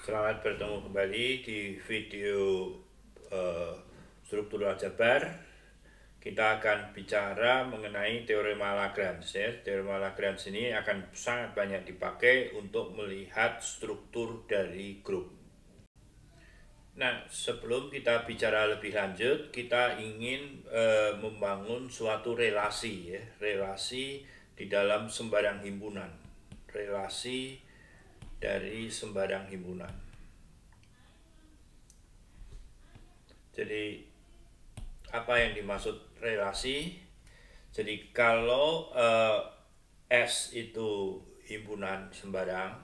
Selamat bertemu kembali di video struktur aljabar. Kita akan bicara mengenai teorema Lagrange ya. Teorema Lagrange ini akan sangat banyak dipakai untuk melihat struktur dari grup. Nah, sebelum kita bicara lebih lanjut, kita ingin membangun suatu relasi ya, relasi di dalam sembarang himpunan. Relasi dari sembarang himpunan. Jadi apa yang dimaksud relasi? Jadi kalau S itu himpunan sembarang,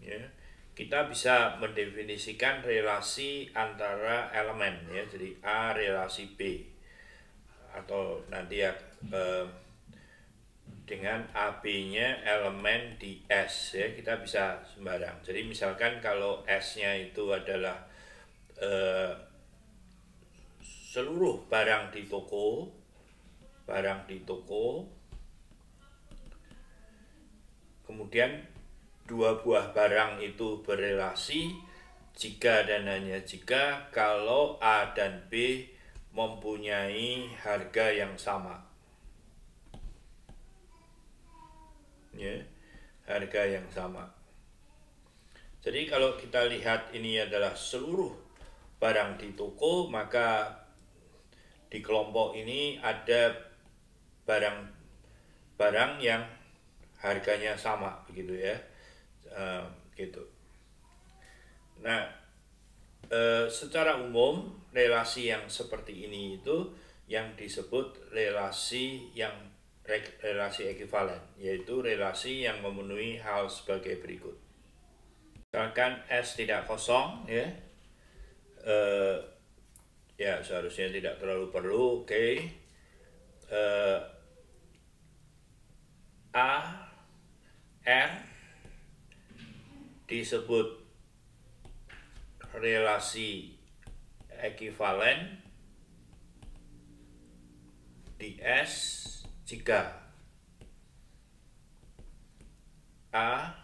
ya, kita bisa mendefinisikan relasi antara elemen ya. Jadi A relasi B, atau nanti ya dengan AB-nya elemen di S ya, kita bisa sembarang. Jadi misalkan kalau S-nya itu adalah seluruh barang di toko, kemudian dua buah barang itu berelasi jika dan hanya jika kalau A dan B mempunyai harga yang sama. Ya, harga yang sama. Jadi kalau kita lihat ini adalah seluruh barang di toko, maka di kelompok ini ada barang yang harganya sama, begitu ya, gitu. Nah, secara umum relasi yang seperti ini itu yang disebut relasi ekivalen, yaitu relasi yang memenuhi hal sebagai berikut. Misalkan S tidak kosong ya, ya seharusnya tidak terlalu perlu, oke. A R disebut relasi ekivalen di S jika A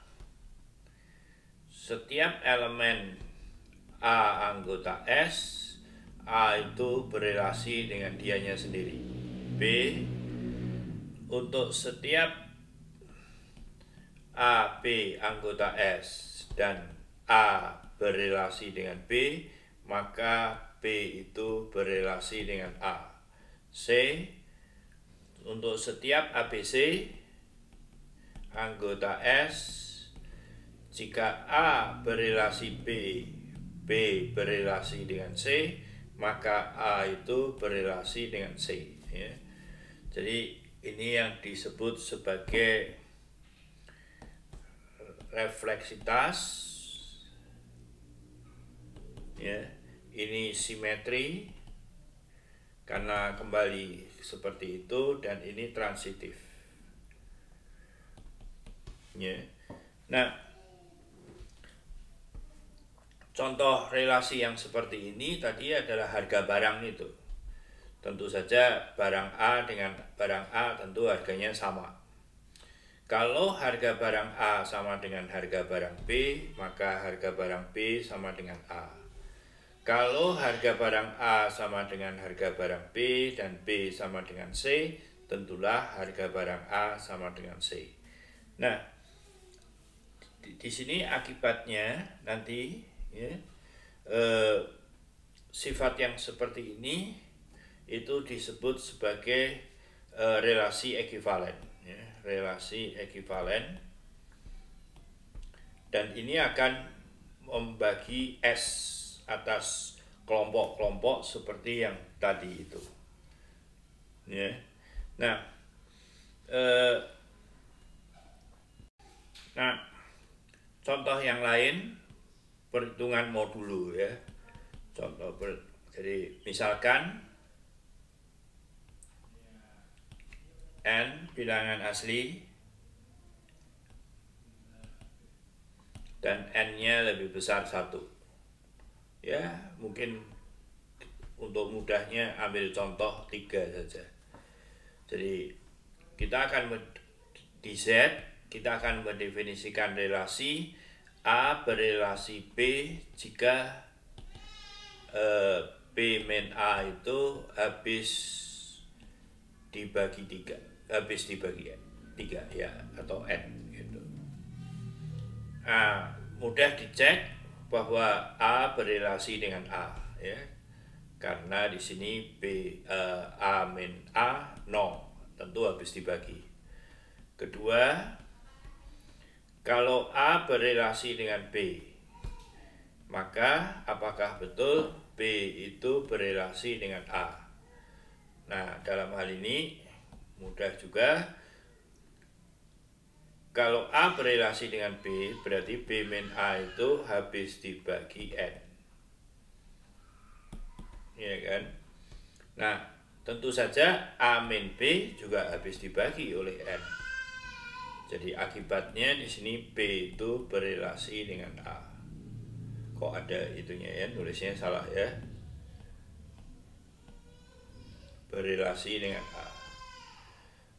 setiap elemen A anggota S, A itu berelasi dengan dianya sendiri. B, untuk setiap A, B anggota S dan A berelasi dengan B, maka B itu berelasi dengan A. C, untuk setiap ABC anggota S, jika A berelasi B, B berelasi dengan C, maka A itu berelasi dengan C ya. Jadi ini yang disebut sebagai refleksitas ya. Ini simetri karena kembali seperti itu, dan ini transitif ya. Nah, contoh relasi yang seperti ini tadi adalah harga barang itu. Tentu saja barang A dengan barang A tentu harganya sama. Kalau harga barang A sama dengan harga barang B, maka harga barang B sama dengan A. Kalau harga barang A sama dengan harga barang B dan B sama dengan C, tentulah harga barang A sama dengan C. Nah, di sini akibatnya nanti ya, sifat yang seperti ini itu disebut sebagai relasi ekivalen ya, relasi ekivalen, dan ini akan membagi S atas kelompok-kelompok seperti yang tadi itu ya. Nah, contoh yang lain perhitungan modulo ya. Jadi misalkan N bilangan asli dan N-nya lebih besar 1 ya, mungkin untuk mudahnya ambil contoh 3 saja. Jadi kita akan di Z kita akan mendefinisikan relasi A berelasi B jika B min A itu habis dibagi 3 ya, atau N gitu. Nah, mudah dicek bahwa A berelasi dengan A ya, karena di sini A min A 0, tentu habis dibagi. Kedua, kalau A berelasi dengan B, maka apakah betul B itu berelasi dengan A? Nah, dalam hal ini mudah juga. Kalau A berelasi dengan B, berarti B min A itu habis dibagi N. Ya kan? Nah, tentu saja A min B juga habis dibagi oleh N. Jadi akibatnya di sini B itu berelasi dengan A. Kok ada itunya ya, nulisnya salah ya. Berelasi dengan A.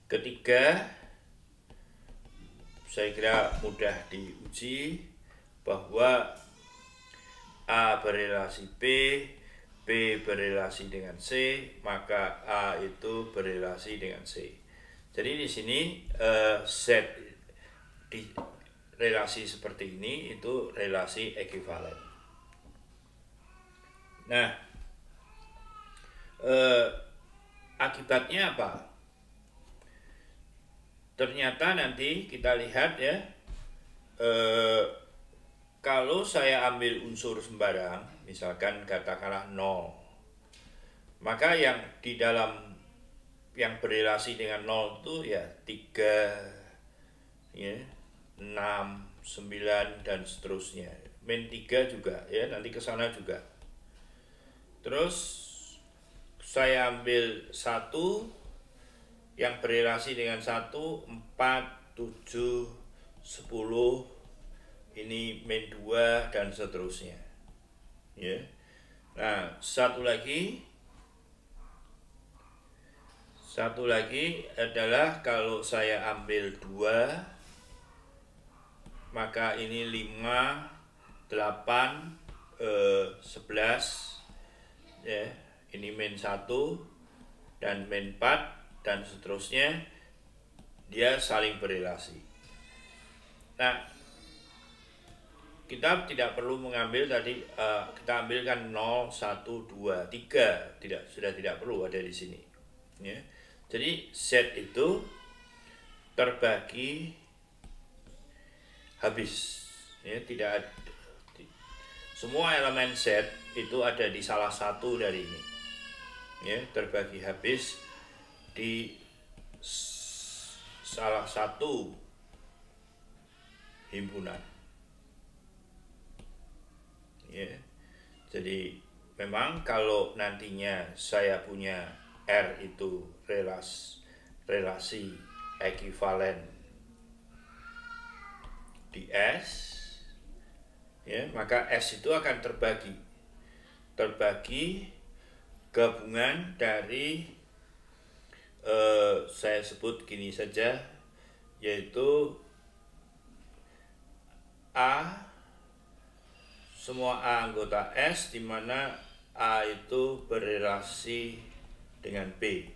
Ketiga, saya kira mudah diuji bahwa A berelasi B, B berelasi dengan C, maka A itu berelasi dengan C. Jadi di sini Z di relasi seperti ini itu relasi ekivalen. Nah, akibatnya apa? Ternyata nanti kita lihat ya, kalau saya ambil unsur sembarang, misalkan katakanlah 0, maka yang di dalam yang berelasi dengan 0 itu ya 3 ya, 6, 9 dan seterusnya. Min 3 juga ya, nanti ke sana juga. Terus saya ambil 1 yang berelasi dengan 1, 4, 7, 10, ini min 2 dan seterusnya ya. Nah, satu lagi adalah kalau saya ambil 2, maka ini 5, 8, 11 ya, ini min 1 dan min 4 dan seterusnya, dia saling berelasi. Nah, kita tidak perlu mengambil tadi, kita ambilkan 0, 1, 2, 3, sudah tidak perlu ada di sini ya. Jadi Z itu terbagi habis ya, tidak ada, semua elemen Z itu ada di salah satu dari ini ya, terbagi habis di salah satu himpunan ya. Jadi memang kalau nantinya saya punya R itu relasi ekivalen di S ya, maka S itu akan terbagi gabungan dari saya sebut gini saja, yaitu A, semua A anggota S, di mana A itu berelasi dengan B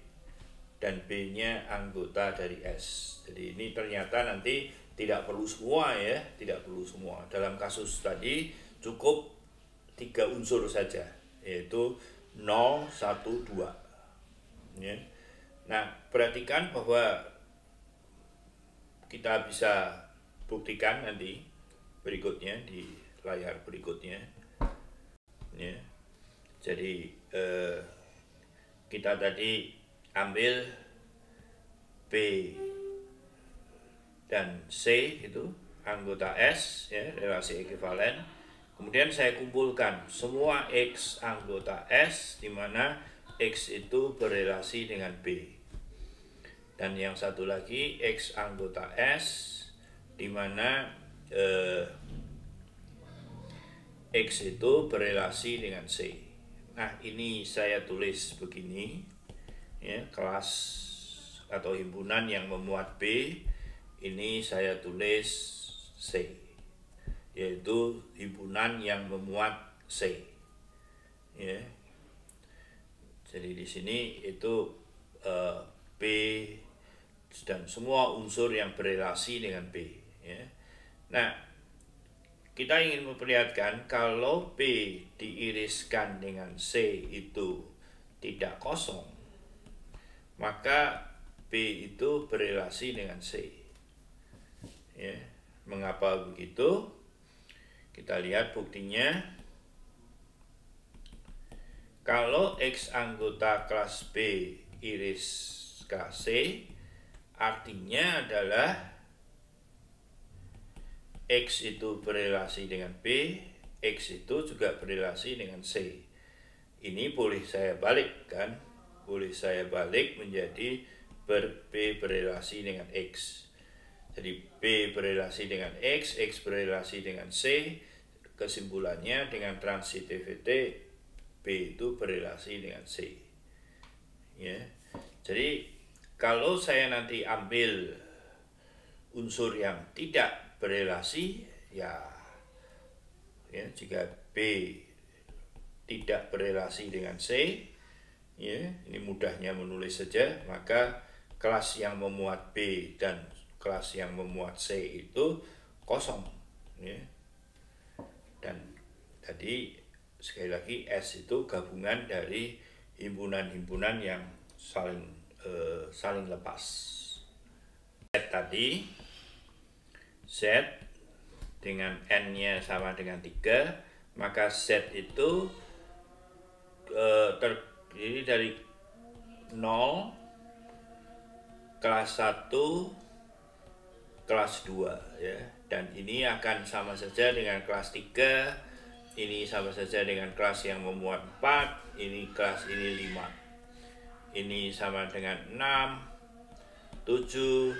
dan B-nya anggota dari S. Jadi ini ternyata nanti tidak perlu semua ya, tidak perlu semua. Dalam kasus tadi cukup 3 unsur saja, yaitu 0, 1, 2 ya. Nah, perhatikan bahwa kita bisa buktikan nanti berikutnya di layar berikutnya ya. Jadi kita tadi ambil B dan C itu anggota S ya, relasi ekivalen. Kemudian saya kumpulkan semua X anggota S, di mana X itu berelasi dengan B. Dan yang satu lagi X anggota S, di mana X itu berelasi dengan C. Nah, ini saya tulis begini ya, kelas atau himpunan yang memuat B ini saya tulis C, yaitu himpunan yang memuat C. Ya. Jadi di sini itu B dan semua unsur yang berelasi dengan B. Ya. Nah, kita ingin memperlihatkan kalau B diiriskan dengan C itu tidak kosong, maka B itu berelasi dengan C. Ya. Mengapa begitu? Kita lihat buktinya. Kalau X anggota kelas B iris kelas C, artinya adalah X itu berelasi dengan B, X itu juga berelasi dengan C. Ini boleh saya balik kan? Boleh saya balik menjadi B berelasi dengan X. Jadi B berelasi dengan X berelasi dengan C. Kesimpulannya dengan transitivity B itu berelasi dengan C. Ya. Jadi kalau saya nanti ambil unsur yang tidak berelasi, ya jika B tidak berelasi dengan C, ya ini mudahnya menulis saja, maka kelas yang memuat B dan kelas yang memuat C itu kosong. Ya. Dan tadi sekali lagi S itu gabungan dari himpunan-himpunan yang saling lepas. Z tadi, Z dengan N-nya sama dengan 3, maka Z itu terdiri dari 0, kelas 1, kelas 2 ya. Dan ini akan sama saja dengan kelas 3, ini sama saja dengan kelas yang memuat 4, ini kelas ini 5. Ini sama dengan 6, 7,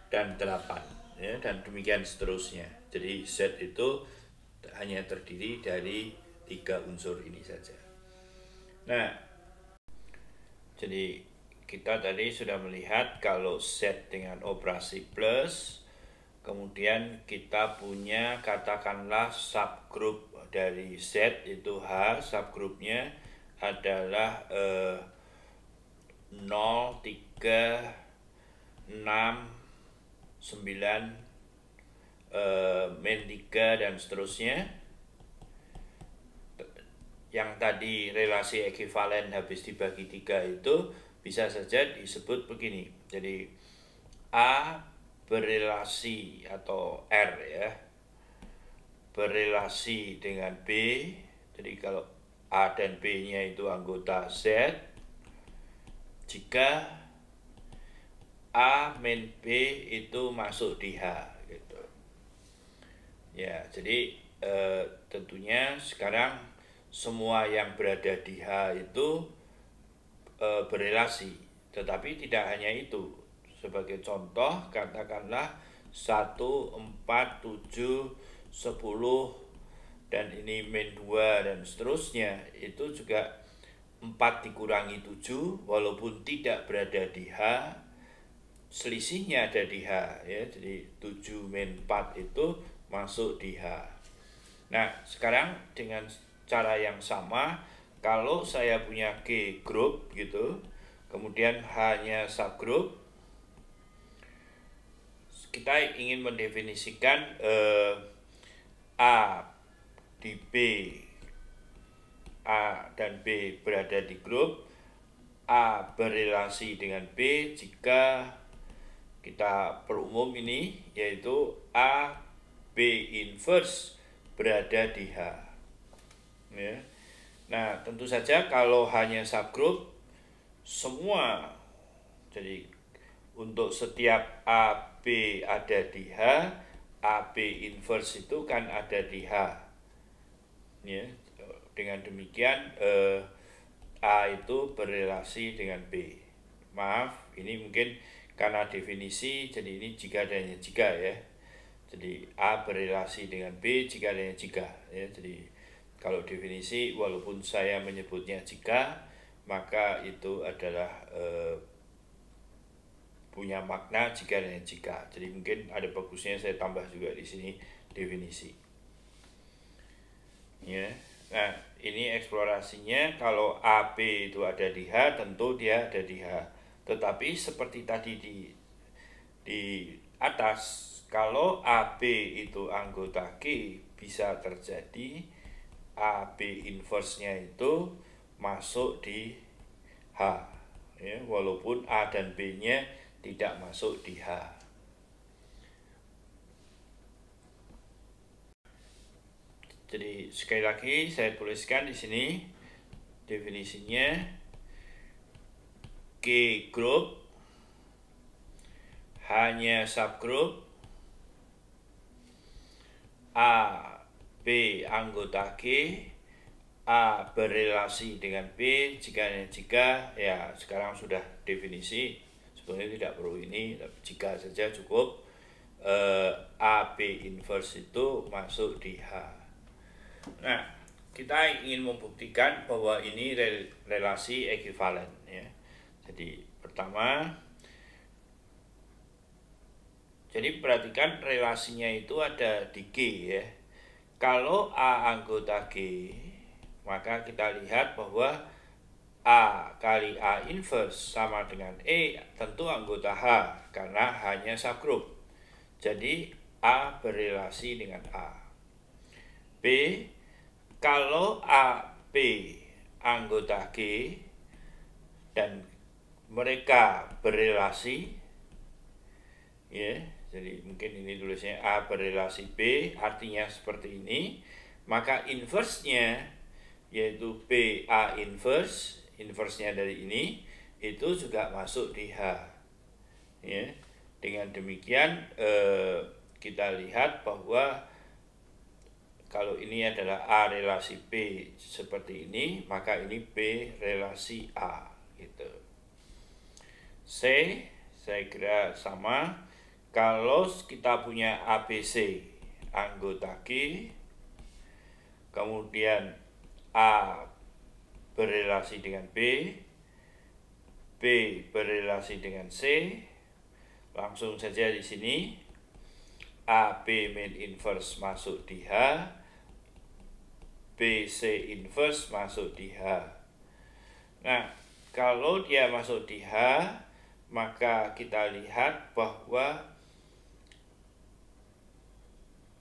dan 8. Ya, dan demikian seterusnya. Jadi Z itu hanya terdiri dari 3 unsur ini saja. Nah, jadi kita tadi sudah melihat kalau Z dengan operasi plus, kemudian kita punya katakanlah subgroup dari Z itu H, subgrupnya adalah 0, 3, 6, 9, min 3 dan seterusnya. Yang tadi relasi ekivalen habis dibagi 3 itu bisa saja disebut begini. Jadi A berelasi atau R ya, berelasi dengan B. Jadi kalau A dan B nya itu anggota Z, jika A min B itu masuk di H gitu. Ya, jadi tentunya sekarang semua yang berada di H itu berelasi, tetapi tidak hanya itu. Sebagai contoh, katakanlah 1, 4, 7, 10 dan ini min 2 dan seterusnya, itu juga 4 dikurangi 7 walaupun tidak berada di H, selisihnya ada di H ya. Jadi 7 min 4 itu masuk di H. Nah, sekarang dengan cara yang sama, kalau saya punya G grup gitu, kemudian H-nya subgroup, kita ingin mendefinisikan A di B, A dan B berada di grup, A berelasi dengan B jika kita perumum ini, yaitu A B inverse berada di H ya. Nah, tentu saja kalau hanya subgroup, semua, jadi untuk setiap A B ada di H, AB inverse itu kan ada di H ya. Dengan demikian A itu berelasi dengan B. Maaf, ini mungkin karena definisi, jadi ini jika dan jika ya. Jadi A berelasi dengan B jika dan jika ya. Jadi kalau definisi, walaupun saya menyebutnya jika, maka itu adalah punya makna jika dan jika. Jadi mungkin ada bagusnya saya tambah juga di sini definisi. Ya. Nah, ini eksplorasinya. Kalau AB itu ada di H, tentu dia ada di H. Tetapi seperti tadi di atas, kalau AB itu anggota Q, bisa terjadi AB inverse-nya itu masuk di H, ya, walaupun A dan B-nya tidak masuk di H. Jadi sekali lagi saya tuliskan di sini definisinya: Q group hanya subgroup A B anggota Q, A berrelasi dengan B jika ya sekarang sudah definisi, sebenarnya tidak perlu ini, jika saja cukup. AB inverse itu masuk di H. Nah, kita ingin membuktikan bahwa ini relasi ekuivalen, ya. Jadi pertama, jadi perhatikan relasinya itu ada di Q, ya. Kalau A anggota Q, maka kita lihat bahwa A kali A inverse sama dengan E, tentu anggota H karena hanya subgroup. Jadi A berrelasi dengan A. B, kalau A, B anggota Q dan mereka berrelasi, ya, jadi mungkin ini tulisnya A berrelasi B, artinya seperti ini, maka inverse-nya yaitu B A inverse, inverse-nya dari ini itu juga masuk di H, ya. Dengan demikian kita lihat bahwa kalau ini adalah A relasi B seperti ini, maka ini B relasi A, gitu. C, saya kira sama. Kalau kita punya ABC anggota Q, kemudian A berrelasi dengan B, B berrelasi dengan C, langsung saja di sini AB main inverse masuk di H, BC inverse masuk di H. Nah, kalau dia masuk di H, maka kita lihat bahwa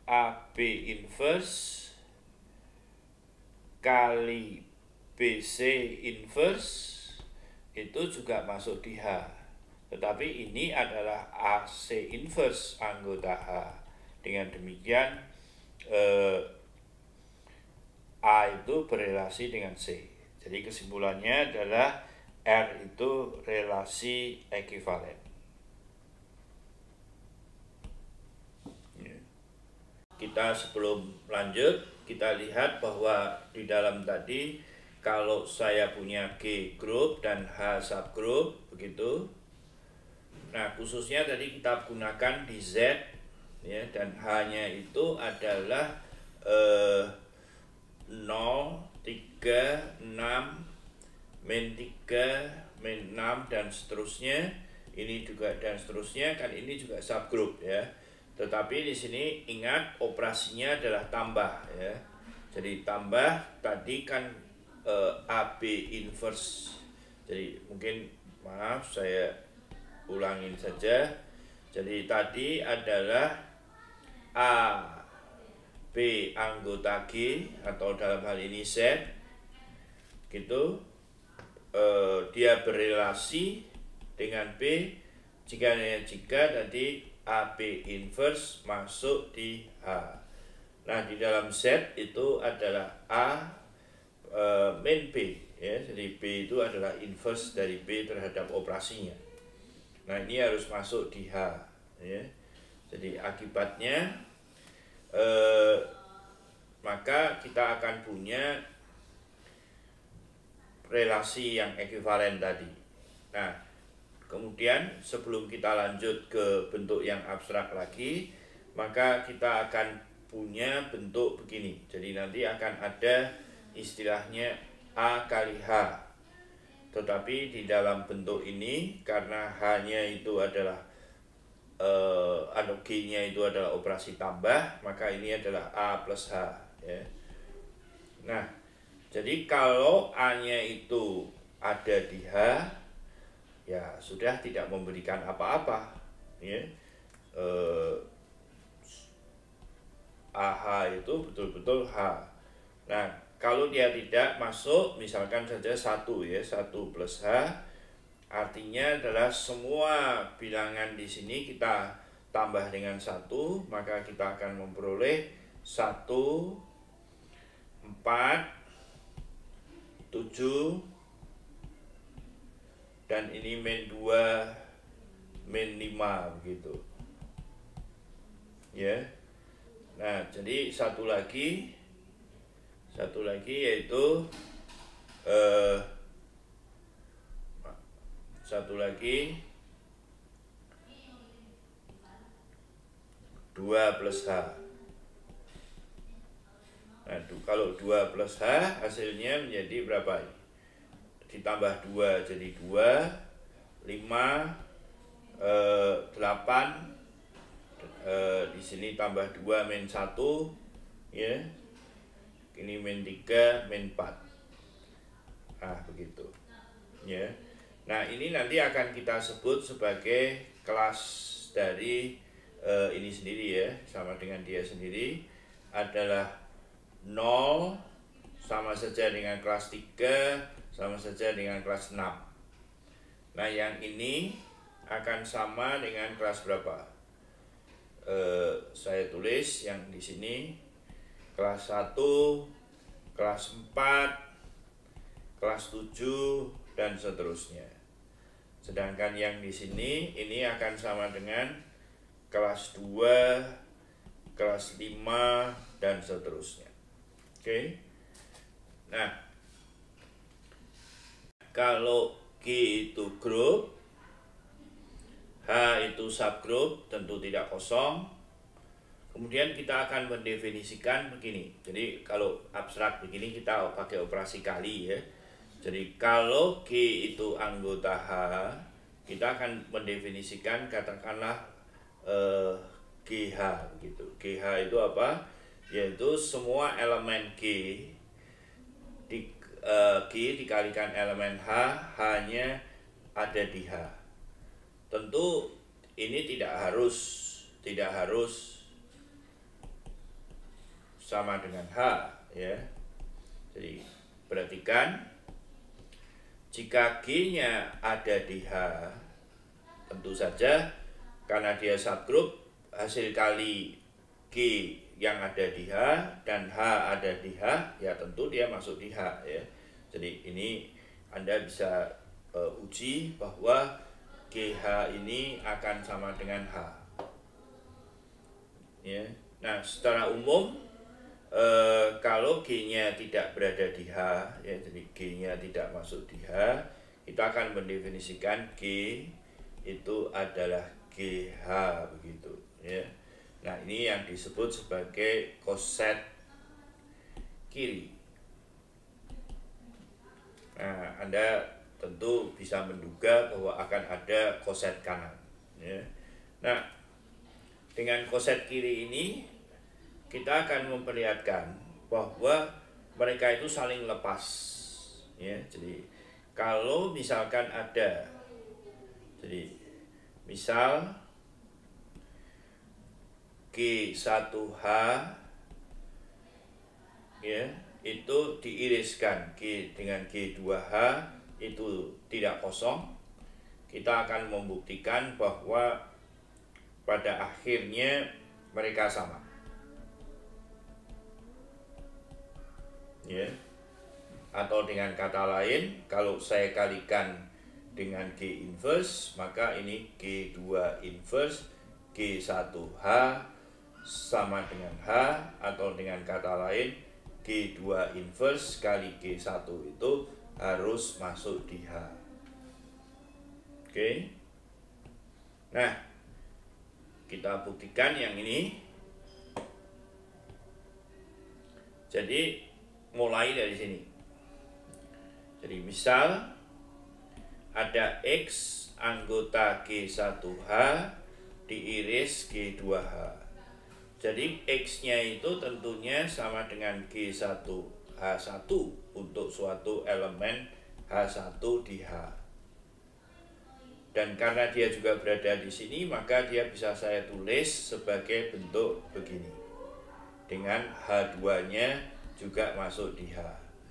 AB inverse kali BC inverse itu juga masuk di H. Tetapi ini adalah AC inverse anggota H. Dengan demikian A itu berrelasi dengan C. Jadi kesimpulannya adalah R itu relasi ekuivalen. Kita sebelum lanjut, kita lihat bahwa di dalam tadi, kalau saya punya Q group dan H subgroup, begitu. Nah, khususnya tadi kita gunakan di Z, ya, dan H-nya itu adalah 0, 3, 6, min 3, min 6, dan seterusnya. Ini juga dan seterusnya, kan ini juga subgroup, ya. Tetapi di sini ingat operasinya adalah tambah, ya. Jadi tambah tadi kan AB inverse. Jadi mungkin maaf saya ulangin saja. Jadi tadi adalah A B anggota G atau dalam hal ini Z, gitu. Dia berrelasi dengan B jika tadi AB inverse masuk di H. Nah, di dalam Z itu adalah A min B, ya. Jadi B itu adalah inverse dari B terhadap operasinya. Nah, ini harus masuk di H, ya. Jadi akibatnya maka kita akan punya relasi yang ekuivalen tadi. Nah, kemudian sebelum kita lanjut ke bentuk yang abstrak lagi, maka kita akan punya bentuk begini. Jadi nanti akan ada istilahnya A kali H. tetapi di dalam bentuk ini karena H-nya itu adalah atau G-nya itu adalah operasi tambah, maka ini adalah A plus H ya. Nah, jadi kalau A-nya itu ada di H, ya sudah tidak memberikan apa-apa ya. AH itu betul-betul H. Nah, kalau dia tidak masuk, misalkan saja 1 ya, 1 plus H, artinya adalah semua bilangan di sini kita tambah dengan 1, maka kita akan memperoleh 1, 4, 7, dan ini min 2, min 5 begitu. Ya. Nah, jadi satu lagi yaitu satu lagi 2 plus H. Nah, kalau 2 plus H hasilnya menjadi berapa? Ditambah 2 jadi 2, 5, 8, di sini tambah 2 min 1 ya. Ini min 3, min 4. Nah, begitu. Ya. Nah, ini nanti akan kita sebut sebagai kelas dari ini sendiri ya, sama dengan dia sendiri adalah 0 sama saja dengan kelas 3, sama saja dengan kelas 6. Nah, yang ini akan sama dengan kelas berapa? Saya tulis yang di sini kelas 1, kelas 4, kelas 7 dan seterusnya. Sedangkan yang di sini ini akan sama dengan kelas 2, kelas 5 dan seterusnya. Oke. Nah, kalau G itu grup, H itu subgroup, tentu tidak kosong. Kemudian kita akan mendefinisikan begini. Jadi kalau abstrak begini kita pakai operasi kali ya. Jadi kalau G itu anggota H, kita akan mendefinisikan katakanlah GH gitu. GH itu apa? Yaitu semua elemen G dikalikan elemen H, H-nya ada di H. Tentu ini tidak harus sama dengan H ya. Jadi perhatikan, jika G-nya ada di H, tentu saja karena dia subgroup, hasil kali G yang ada di H dan H ada di H, ya tentu dia masuk di H ya. Jadi ini Anda bisa uji bahwa GH ini akan sama dengan H. Ya. Nah, secara umum kalau G-nya tidak berada di H, ya, jadi G-nya tidak masuk di H, kita akan mendefinisikan G itu adalah GH begitu. Ya. Nah, ini yang disebut sebagai koset kiri. Nah, Anda tentu bisa menduga bahwa akan ada koset kanan ya. Nah, dengan koset kiri ini kita akan memperlihatkan bahwa mereka itu saling lepas ya. Jadi kalau misalkan ada, jadi misal G1H ya, itu diiriskan G dengan G2H itu tidak kosong, kita akan membuktikan bahwa pada akhirnya mereka sama ya. Atau dengan kata lain, kalau saya kalikan dengan G inverse, maka ini G2 inverse G1H sama dengan H, atau dengan kata lain G2 inverse kali G1 itu harus masuk di H. Oke. Nah, kita buktikan yang ini. Jadi mulai dari sini. Jadi misal ada X anggota G1H diiris G2H. Jadi X-nya itu tentunya sama dengan G1H1 untuk suatu elemen H1 di H. Dan karena dia juga berada di sini, maka dia bisa saya tulis sebagai bentuk begini. Dengan H2-nya juga masuk di H,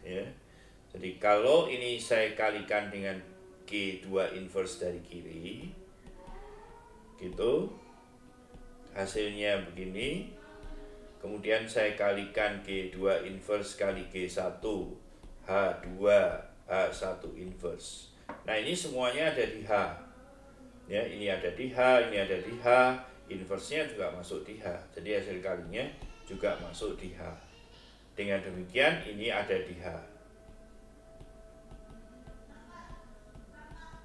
ya. Jadi kalau ini saya kalikan dengan G2 inverse dari kiri, gitu, hasilnya begini. Kemudian saya kalikan G2 inverse kali G1 H2 H1 inverse. Nah ini semuanya ada di H, ya, ini ada di H, ini ada di H, inverse-nya juga masuk di H. Jadi hasil kalinya juga masuk di H. Dengan demikian ini ada di H.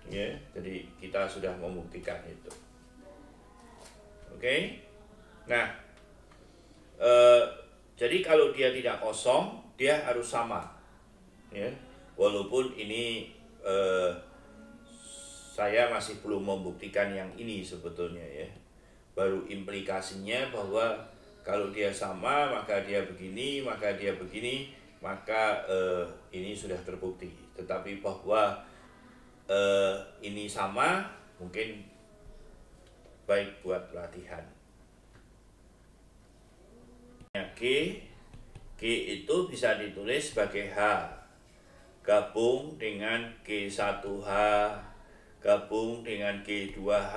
Ya, jadi kita sudah membuktikan itu. Oke. Nah, jadi kalau dia tidak kosong, dia harus sama. Ya. Walaupun ini saya masih belum membuktikan yang ini sebetulnya, ya. Baru implikasinya bahwa kalau dia sama maka dia begini, maka dia begini, maka ini sudah terbukti. Tetapi bahwa ini sama mungkin baik buat latihan. G itu bisa ditulis sebagai H gabung dengan G1H gabung dengan G2H,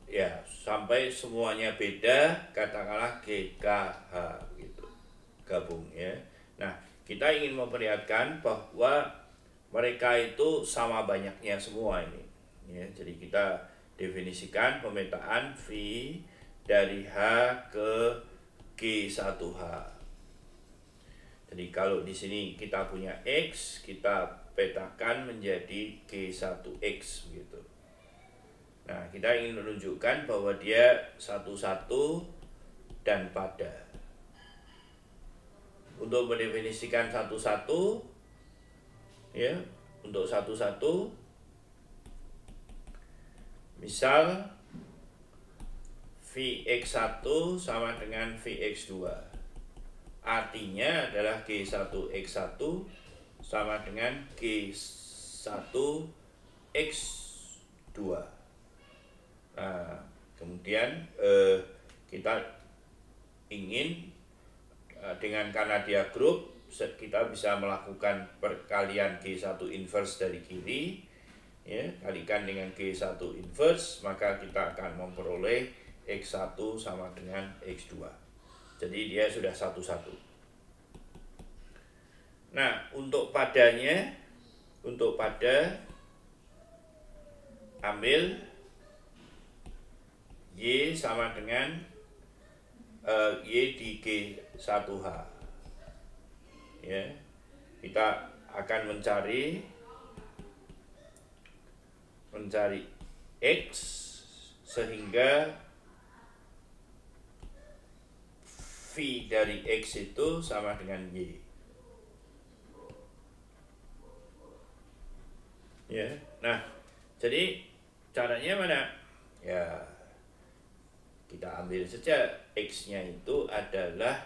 ya, sampai semuanya beda, katakanlah GKH gitu, gabung, ya. Nah, kita ingin memperlihatkan bahwa mereka itu sama banyaknya semua ini, ya. Jadi kita definisikan pemetaan V dari H ke G1H. Jadi kalau di sini kita punya X, kita petakan menjadi G1X gitu. Nah, kita ingin menunjukkan bahwa dia satu-satu dan pada. Untuk mendefinisikan satu-satu, ya, untuk satu-satu, misal Vx1 sama dengan Vx2. Artinya adalah G1X1 sama dengan G1X2. Nah, kemudian kita ingin dengan karena dia grup, kita bisa melakukan perkalian G1 inverse dari kiri, ya, kalikan dengan G1 inverse, maka kita akan memperoleh X1 sama dengan X2. Jadi dia sudah satu-satu. Nah, untuk padanya, untuk pada, ambil Y sama dengan Y di G1H. Ya, kita akan mencari X sehingga V dari X itu sama dengan Y. Ya, nah, jadi caranya mana? Ya, kita ambil saja X-nya itu adalah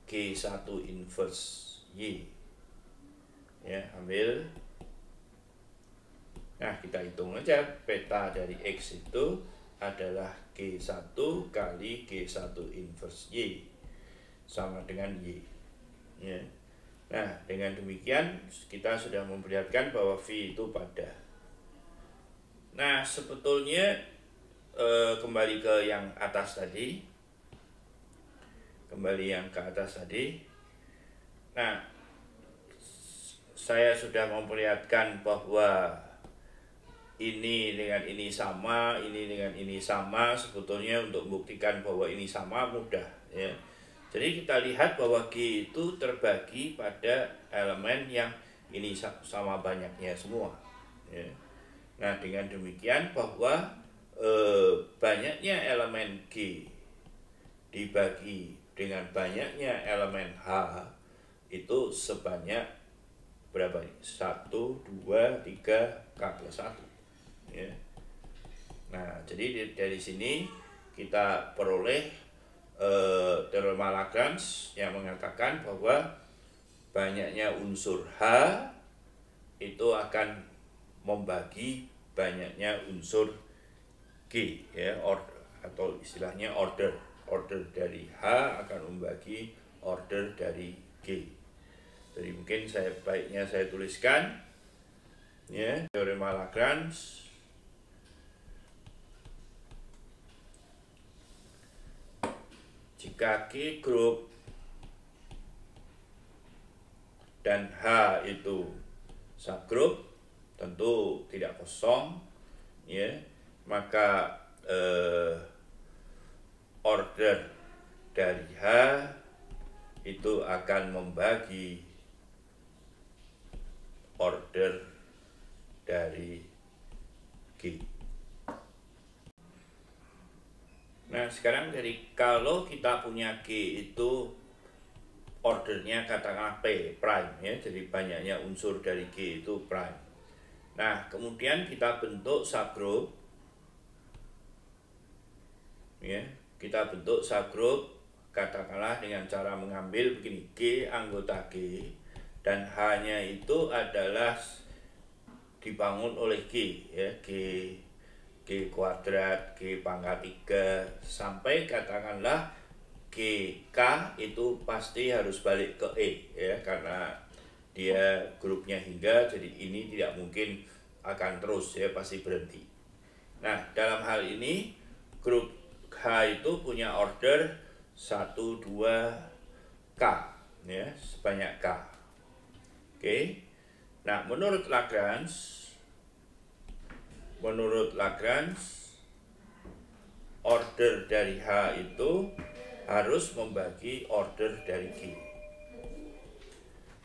G1 inverse Y. Ya, ambil. Nah, kita hitung aja peta dari X itu adalah G1 kali G1 inverse Y sama dengan Y, ya. Nah, dengan demikian kita sudah memperlihatkan bahwa V itu pada. Nah, sebetulnya kembali ke yang atas tadi, nah, saya sudah memperlihatkan bahwa ini dengan ini sama, ini dengan ini sama. Sebetulnya untuk membuktikan bahwa ini sama mudah, ya. Jadi kita lihat bahwa G itu terbagi pada elemen yang ini sama banyaknya semua, ya. Nah, dengan demikian bahwa banyaknya elemen G dibagi dengan banyaknya elemen H itu sebanyak berapa ini? 1, 2, 3, K plus 1 ya. Nah, jadi dari sini kita peroleh teorema Lagrange yang mengatakan bahwa banyaknya unsur H itu akan membagi banyaknya unsur G ya, atau istilahnya order dari H akan membagi order dari G. Jadi mungkin baiknya saya tuliskan ya, teorema Lagrange jika G grup dan H itu subgrup, tentu tidak kosong ya, maka order dari H itu akan membagi order dari G. Nah, sekarang kalau kita punya G itu ordernya katakanlah P prime ya, jadi banyaknya unsur dari G itu prime. Nah, kemudian kita bentuk subgroup ya, kita bentuk subgroup katakanlah dengan cara mengambil begini, G anggota G dan H-nya itu adalah dibangun oleh G ya, G kuadrat, G pangkat 3 sampai katakanlah GK itu pasti harus balik ke E ya, karena dia grupnya hingga, jadi ini tidak mungkin akan terus ya, pasti berhenti. Nah, dalam hal ini grup H itu punya order 1, 2, K ya, sebanyak K. Oke. Nah, menurut Lagrange order dari H itu harus membagi order dari G.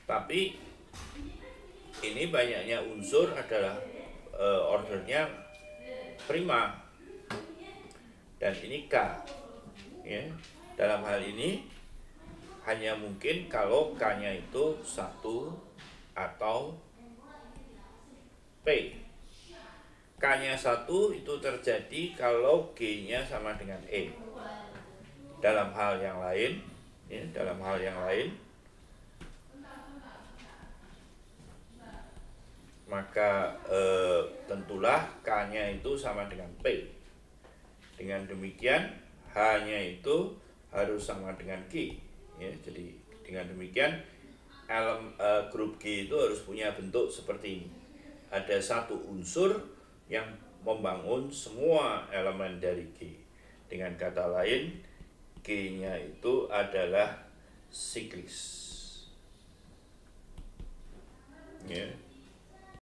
Tapi ini banyaknya unsur adalah ordernya prima dan ini K ya. Dalam hal ini hanya mungkin kalau K-nya itu 1 atau P. K-nya 1 itu terjadi kalau G-nya sama dengan E. Dalam hal yang lain ya, maka tentulah K-nya itu sama dengan P. Dengan demikian H-nya itu harus sama dengan G ya. Jadi dengan demikian grup G itu harus punya bentuk seperti ini. Ada satu unsur yang membangun semua elemen dari G. Dengan kata lain, G-nya itu adalah siklis ya.